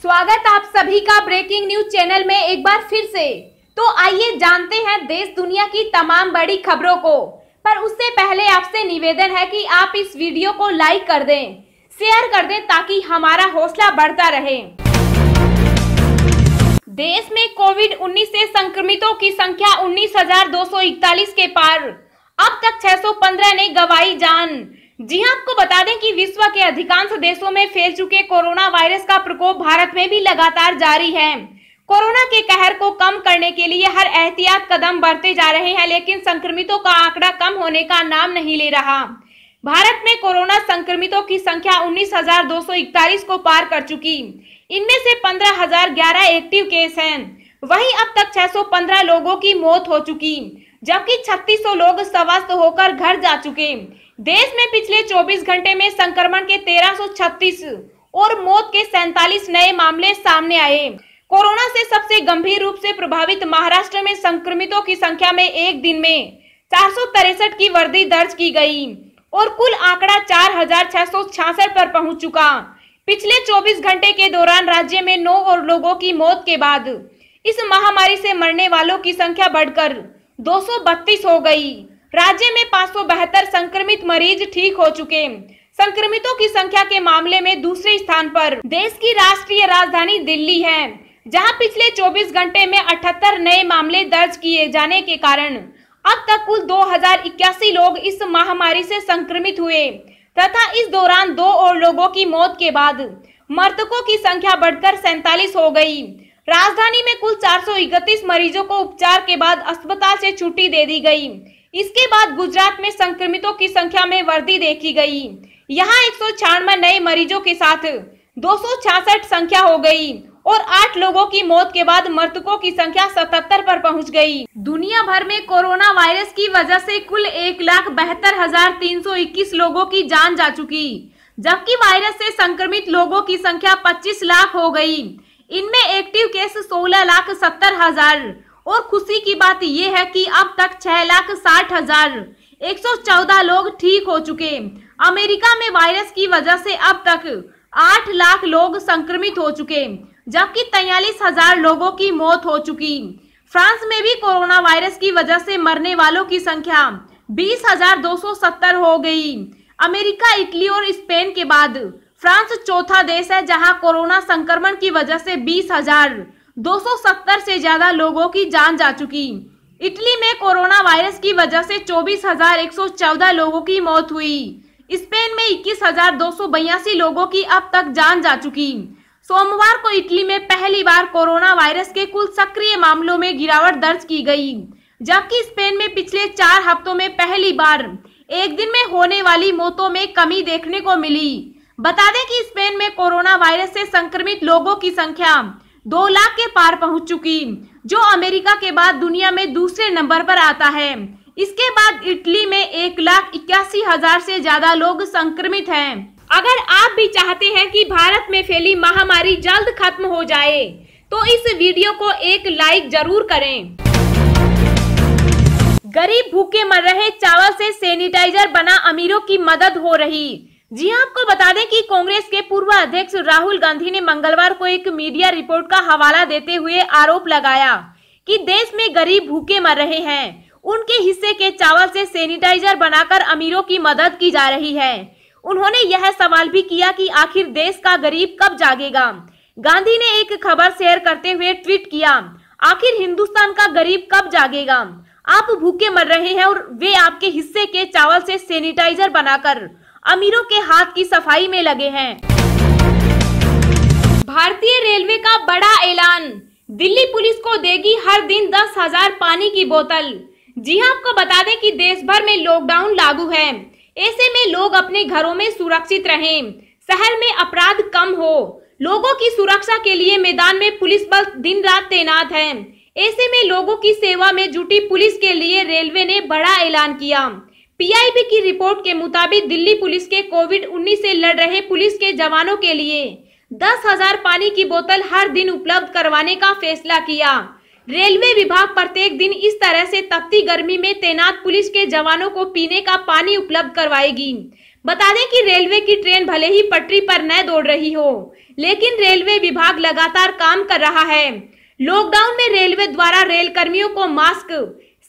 स्वागत आप सभी का ब्रेकिंग न्यूज चैनल में एक बार फिर से। तो आइए जानते हैं देश दुनिया की तमाम बड़ी खबरों को। पर उससे पहले आपसे निवेदन है कि आप इस वीडियो को लाइक कर दें, शेयर कर दें ताकि हमारा हौसला बढ़ता रहे। देश में कोविड-19 से संक्रमितों की संख्या 19,241 के पार। अब तक 615 ने गंवाई जान। जी हां, आपको बता दें कि विश्व के अधिकांश देशों में फैल चुके कोरोना वायरस का प्रकोप भारत में भी लगातार जारी है। कोरोना के कहर को कम करने के लिए हर एहतियात कदम बढ़ते जा रहे हैं, लेकिन संक्रमितों का आंकड़ा कम होने का नाम नहीं ले रहा। भारत में कोरोना संक्रमितों की संख्या 19,241 को पार कर चुकी। इनमें से 15,011 एक्टिव केस हैं। वहीं अब तक 615 लोगों की मौत हो चुकी, जबकि 3600 लोग स्वस्थ होकर घर जा चुके। देश में पिछले 24 घंटे में संक्रमण के 1336 और मौत के 47 नए मामले सामने आए। कोरोना से सबसे गंभीर रूप से प्रभावित महाराष्ट्र में संक्रमितों की संख्या में एक दिन में 463 की वृद्धि दर्ज की गई और कुल आंकड़ा 4,666 पर पहुंच चुका। पिछले 24 घंटे के दौरान राज्य में 9 और लोगों की मौत के बाद इस महामारी से मरने वालों की संख्या बढ़कर 232 हो गई। राज्य में 572 संक्रमित मरीज ठीक हो चुके। संक्रमितों की संख्या के मामले में दूसरे स्थान पर देश की राष्ट्रीय राजधानी दिल्ली है, जहां पिछले 24 घंटे में 78 नए मामले दर्ज किए जाने के कारण अब तक कुल 2081 लोग इस महामारी से संक्रमित हुए तथा इस दौरान 2 और लोगों की मौत के बाद मृतकों की संख्या बढ़कर 47 हो गई। राजधानी में कुल 431 मरीजों को उपचार के बाद अस्पताल से छुट्टी दे दी गई। इसके बाद गुजरात में संक्रमितों की संख्या में वृद्धि देखी गई। यहां 196 नए मरीजों के साथ 266 संख्या हो गई और 8 लोगों की मौत के बाद मृतकों की संख्या 77 पर पहुंच गई। दुनिया भर में कोरोना वायरस की वजह से कुल 1,72,321 लोगों की जान जा चुकी, जबकि वायरस से संक्रमित लोगों की संख्या 25 लाख हो गई। इनमें एक्टिव केस 16,70,000 और खुशी की बात यह है कि अब तक 6,60,114 लोग ठीक हो चुके। अमेरिका में वायरस की वजह से अब तक 8 लाख लोग संक्रमित हो चुके, जबकि 43,000 लोगों की मौत हो चुकी। फ्रांस में भी कोरोना वायरस की वजह से मरने वालों की संख्या 20,270 हो गई। अमेरिका, इटली और स्पेन के बाद फ्रांस चौथा देश है जहां कोरोना संक्रमण की वजह से 20,270 से ज्यादा लोगों की जान जा चुकी। इटली में कोरोना वायरस की वजह से 24,114 लोगों की मौत हुई। स्पेन में 21,282 लोगों की अब तक जान जा चुकी। सोमवार को इटली में पहली बार कोरोना वायरस के कुल सक्रिय मामलों में गिरावट दर्ज की गई, जबकि स्पेन में पिछले 4 हफ्तों में पहली बार एक दिन में होने वाली मौतों में कमी देखने को मिली। बता दें कि स्पेन में कोरोना वायरस से संक्रमित लोगों की संख्या 2 लाख के पार पहुंच चुकी, जो अमेरिका के बाद दुनिया में दूसरे नंबर पर आता है। इसके बाद इटली में 1,81,000 से ज्यादा लोग संक्रमित हैं। अगर आप भी चाहते हैं कि भारत में फैली महामारी जल्द खत्म हो जाए, तो इस वीडियो को एक लाइक जरूर करें। गरीब भूखे मर रहे, चावल से सैनिटाइजर बना, अमीरों की मदद हो रही। जी हां, आपको बता दें कि कांग्रेस के पूर्व अध्यक्ष राहुल गांधी ने मंगलवार को एक मीडिया रिपोर्ट का हवाला देते हुए आरोप लगाया कि देश में गरीब भूखे मर रहे हैं। उनके हिस्से के चावल से सैनिटाइजर बनाकर अमीरों की मदद की जा रही है। उन्होंने यह सवाल भी किया कि आखिर देश का गरीब कब जागेगा। गांधी ने एक खबर शेयर करते हुए ट्वीट किया, आखिर हिंदुस्तान का गरीब कब जागेगा? आप भूखे मर रहे हैं और वे आपके हिस्से के चावल से सैनिटाइजर बनाकर अमीरों के हाथ की सफाई में लगे हैं। भारतीय रेलवे का बड़ा ऐलान, दिल्ली पुलिस को देगी हर दिन 10,000 पानी की बोतल। जी हां, आपको बता दें कि देश भर में लॉकडाउन लागू है। ऐसे में लोग अपने घरों में सुरक्षित रहें, शहर में अपराध कम हो। लोगों की सुरक्षा के लिए मैदान में पुलिस बल दिन रात तैनात है। ऐसे में लोगों की सेवा में जुटी पुलिस के लिए रेलवे ने बड़ा ऐलान किया। पीआईबी की रिपोर्ट के मुताबिक दिल्ली पुलिस के कोविड-19 से लड़ रहे पुलिस के जवानों के लिए 10,000 पानी की बोतल हर दिन उपलब्ध करवाने का फैसला किया। रेलवे विभाग प्रत्येक दिन इस तरह से तपती गर्मी में तैनात पुलिस के जवानों को पीने का पानी उपलब्ध करवाएगी। बता दें कि रेलवे की ट्रेन भले ही पटरी पर न दौड़ रही हो, लेकिन रेलवे विभाग लगातार काम कर रहा है। लॉकडाउन में रेलवे द्वारा रेल कर्मियों को मास्क,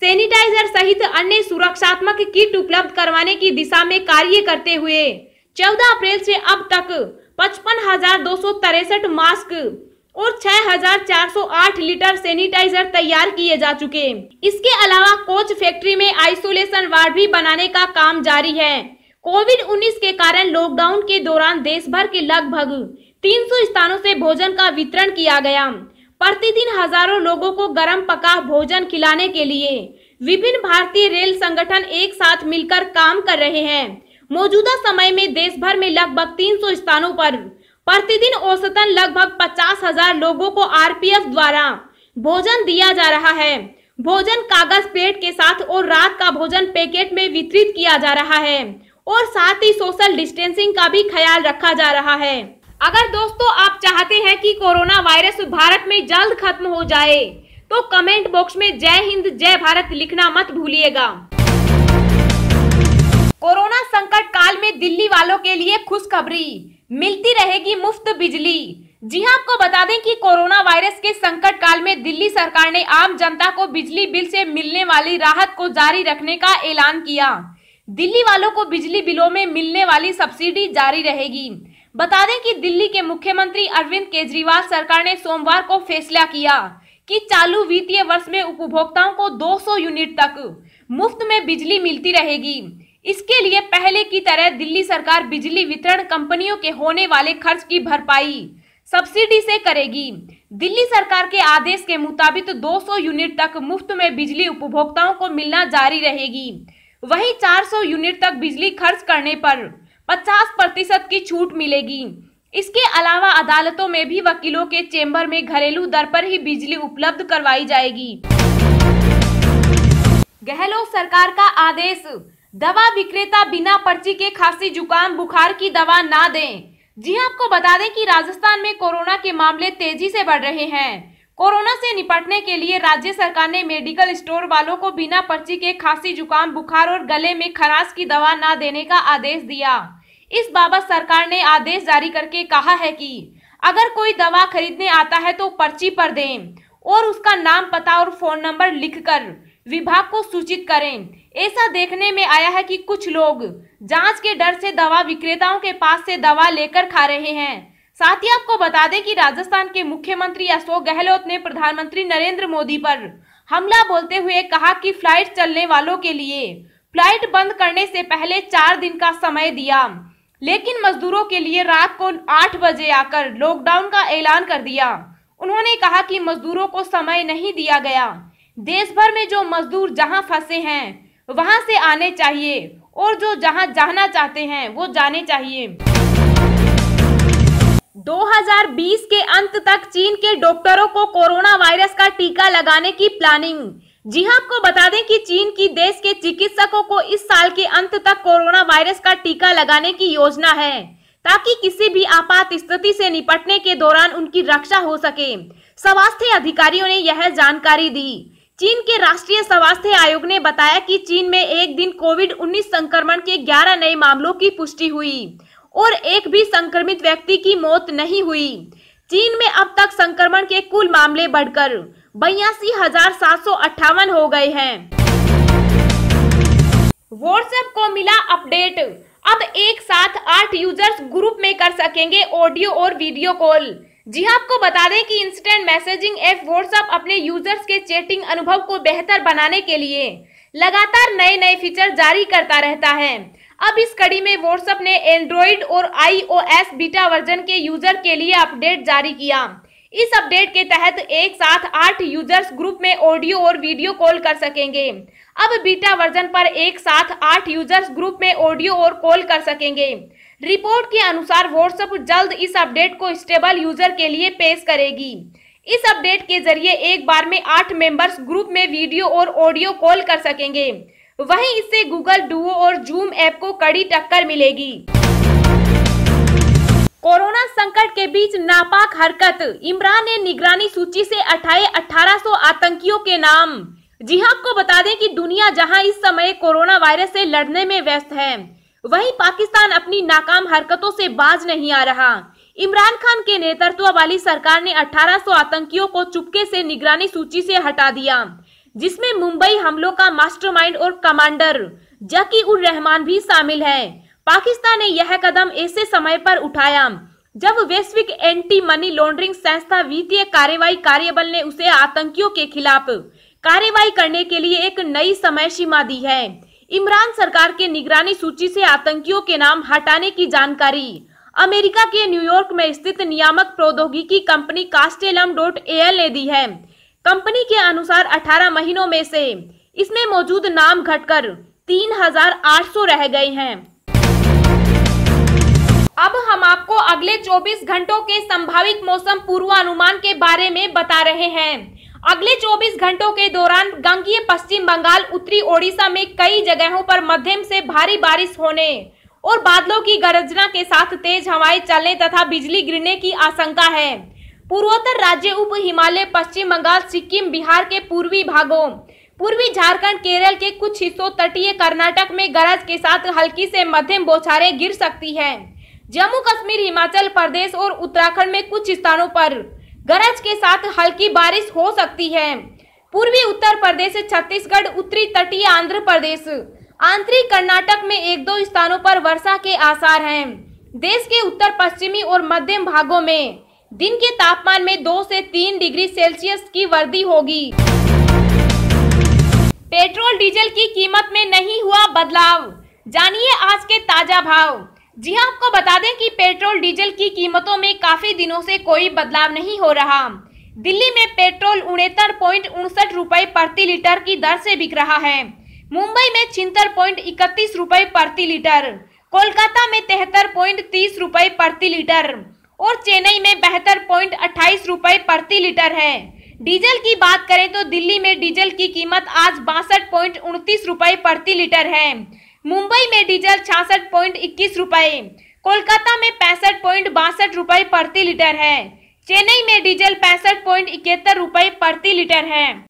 सैनिटाइजर सहित अन्य सुरक्षात्मक किट उपलब्ध करवाने की दिशा में कार्य करते हुए 14 अप्रैल से अब तक 55,263 मास्क और 6,408 लीटर सैनिटाइजर तैयार किए जा चुके। इसके अलावा कोच फैक्ट्री में आइसोलेशन वार्ड भी बनाने का काम जारी है। कोविड-19 के कारण लॉकडाउन के दौरान देश भर के लगभग 300 स्थानों से भोजन का वितरण किया गया। प्रतिदिन हजारों लोगों को गर्म पका भोजन खिलाने के लिए विभिन्न भारतीय रेल संगठन एक साथ मिलकर काम कर रहे हैं। मौजूदा समय में देश भर में लगभग 300 स्थानों पर प्रतिदिन औसतन लगभग 50,000 लोगों को आरपीएफ द्वारा भोजन दिया जा रहा है। भोजन कागज प्लेट के साथ और रात का भोजन पैकेट में वितरित किया जा रहा है और साथ ही सोशल डिस्टेंसिंग का भी ख्याल रखा जा रहा है। अगर दोस्तों आप चाहते हैं कि कोरोना वायरस भारत में जल्द खत्म हो जाए तो कमेंट बॉक्स में जय हिंद जय भारत लिखना मत भूलिएगा। कोरोना संकट काल में दिल्ली वालों के लिए खुशखबरी, मिलती रहेगी मुफ्त बिजली। जी हां, आपको बता दें कि कोरोना वायरस के संकट काल में दिल्ली सरकार ने आम जनता को बिजली बिल से मिलने वाली राहत को जारी रखने का ऐलान किया। दिल्ली वालों को बिजली बिलों में मिलने वाली सब्सिडी जारी रहेगी। बता दें कि दिल्ली के मुख्यमंत्री अरविंद केजरीवाल सरकार ने सोमवार को फैसला किया कि चालू वित्तीय वर्ष में उपभोक्ताओं को 200 यूनिट तक मुफ्त में बिजली मिलती रहेगी। इसके लिए पहले की तरह दिल्ली सरकार बिजली वितरण कंपनियों के होने वाले खर्च की भरपाई सब्सिडी से करेगी। दिल्ली सरकार के आदेश के मुताबिक 200 यूनिट तक मुफ्त में बिजली उपभोक्ताओं को मिलना जारी रहेगी। वहीं 400 यूनिट तक बिजली खर्च करने पर 50% की छूट मिलेगी। इसके अलावा अदालतों में भी वकीलों के चेंबर में घरेलू दर पर ही बिजली उपलब्ध करवाई जाएगी। गहलोत सरकार का आदेश, दवा विक्रेता बिना पर्ची के खांसी जुकाम बुखार की दवा ना दें। जी आपको बता दें कि राजस्थान में कोरोना के मामले तेजी से बढ़ रहे हैं। कोरोना से निपटने के लिए राज्य सरकार ने मेडिकल स्टोर वालों को बिना पर्ची के खांसी जुकाम बुखार और गले में खराश की दवा न देने का आदेश दिया। इस बाबत सरकार ने आदेश जारी करके कहा है कि अगर कोई दवा खरीदने आता है तो पर्ची पर दें और उसका नाम, पता और फोन नंबर लिखकर विभाग को सूचित करें। ऐसा देखने में आया है कि कुछ लोग जांच के डर से दवा विक्रेताओं के पास से दवा लेकर खा रहे हैं। साथ ही आपको बता दें कि राजस्थान के मुख्यमंत्री अशोक गहलोत ने प्रधानमंत्री नरेंद्र मोदी पर हमला बोलते हुए कहा कि फ्लाइट चलने वालों के लिए फ्लाइट बंद करने से पहले 4 दिन का समय दिया, लेकिन मजदूरों के लिए रात को 8 बजे आकर लॉकडाउन का ऐलान कर दिया। उन्होंने कहा कि मजदूरों को समय नहीं दिया गया। देश भर में जो मजदूर जहां फंसे हैं वहां से आने चाहिए और जो जहां जाना चाहते हैं वो जाने चाहिए। 2020 के अंत तक चीन के डॉक्टरों को कोरोना वायरस का टीका लगाने की प्लानिंग। जी हां, आपको बता दें कि चीन की देश के चिकित्सकों को इस साल के अंत तक कोरोना वायरस का टीका लगाने की योजना है, ताकि किसी भी आपात स्थिति से निपटने के दौरान उनकी रक्षा हो सके। स्वास्थ्य अधिकारियों ने यह जानकारी दी। चीन के राष्ट्रीय स्वास्थ्य आयोग ने बताया कि चीन में एक दिन कोविड-19 संक्रमण के 11 नए मामलों की पुष्टि हुई और एक भी संक्रमित व्यक्ति की मौत नहीं हुई। चीन में अब तक संक्रमण के कुल मामले बढ़कर 82,758 हो गए हैं। व्हाट्सएप को मिला अपडेट, अब एक साथ 8 यूजर्स ग्रुप में कर सकेंगे ऑडियो और वीडियो कॉल। जी हाँ, आपको बता दें कि इंस्टेंट मैसेजिंग ऐप व्हाट्सएप अपने यूजर्स के चैटिंग अनुभव को बेहतर बनाने के लिए लगातार नए नए फीचर जारी करता रहता है। अब इस कड़ी में व्हाट्सएप ने एंड्रॉइड और iOS बीटा वर्जन के यूजर के लिए अपडेट जारी किया। इस अपडेट के तहत एक साथ 8 यूजर्स ग्रुप में ऑडियो और वीडियो कॉल कर सकेंगे। अब बीटा वर्जन पर एक साथ 8 यूजर्स ग्रुप में ऑडियो और कॉल कर सकेंगे। रिपोर्ट के अनुसार व्हाट्सएप जल्द इस अपडेट को स्टेबल यूजर के लिए पेश करेगी। इस अपडेट के जरिए एक बार में 8 मेंबर्स ग्रुप में वीडियो और ऑडियो कॉल कर सकेंगे। वहीं इससे गूगल डुओ और जूम ऐप को कड़ी टक्कर मिलेगी। कोरोना संकट के बीच नापाक हरकत, इमरान ने निगरानी सूची से हटाए 1800 आतंकियों के नाम। जी हां, आपको बता दें कि दुनिया जहां इस समय कोरोना वायरस से लड़ने में व्यस्त है, वहीं पाकिस्तान अपनी नाकाम हरकतों से बाज नहीं आ रहा। इमरान खान के नेतृत्व वाली सरकार ने 1800 आतंकियों को चुपके से निगरानी सूची से हटा दिया, जिसमें मुंबई हमलों का मास्टरमाइंड और कमांडर जकी उर रहमान भी शामिल है। पाकिस्तान ने यह कदम ऐसे समय पर उठाया जब वैश्विक एंटी मनी लॉन्ड्रिंग संस्था वित्तीय कार्रवाई कार्यबल ने उसे आतंकियों के खिलाफ कार्रवाई करने के लिए एक नई समय सीमा दी है। इमरान सरकार के निगरानी सूची से आतंकियों के नाम हटाने की जानकारी अमेरिका के न्यूयॉर्क में स्थित नियामक प्रौद्योगिकी कंपनी Castellum.al ने दी है। कंपनी के अनुसार 18 महीनों में से इसमें मौजूद नाम घटकर 3800 रह गए हैं। अब हम आपको अगले 24 घंटों के संभावित मौसम पूर्वानुमान के बारे में बता रहे हैं। अगले 24 घंटों के दौरान गंगीय पश्चिम बंगाल, उत्तरी ओडिशा में कई जगहों पर मध्यम से भारी बारिश होने और बादलों की गर्जना के साथ तेज हवाएं चलने तथा बिजली गिरने की आशंका है। पूर्वोत्तर राज्य, उप हिमालय, पश्चिम बंगाल, सिक्किम, बिहार के पूर्वी भागों, पूर्वी झारखंड, केरल के कुछ हिस्सों, तटीय कर्नाटक में गरज के साथ हल्की से मध्यम बौछारें गिर सकती हैं। जम्मू कश्मीर, हिमाचल प्रदेश और उत्तराखंड में कुछ स्थानों पर गरज के साथ हल्की बारिश हो सकती है। पूर्वी उत्तर प्रदेश, छत्तीसगढ़, उत्तरी तटीय आंध्र प्रदेश, आंतरिक कर्नाटक में एक दो स्थानों पर वर्षा के आसार हैं। देश के उत्तर पश्चिमी और मध्यम भागों में दिन के तापमान में 2 से 3 डिग्री सेल्सियस की वृद्धि होगी। पेट्रोल डीजल की कीमत में नहीं हुआ बदलाव, जानिए आज के ताजा भाव। जी हां, आपको बता दें कि पेट्रोल डीजल की कीमतों में काफी दिनों से कोई बदलाव नहीं हो रहा। दिल्ली में पेट्रोल 69.59 रुपए प्रति लीटर की दर से बिक रहा है। मुंबई में 76.31 रुपए प्रति लीटर, कोलकाता में 73.30 रुपए प्रति लीटर और चेन्नई में 72.28 रुपए प्रति लीटर है। डीजल की बात करें तो दिल्ली में डीजल की कीमत आज 62.29 रुपए प्रति लीटर है। मुंबई में डीजल 66.21 रुपए, कोलकाता में 65.62 रुपए प्रति लीटर है। चेन्नई में डीजल 65.71 रुपए प्रति लीटर है।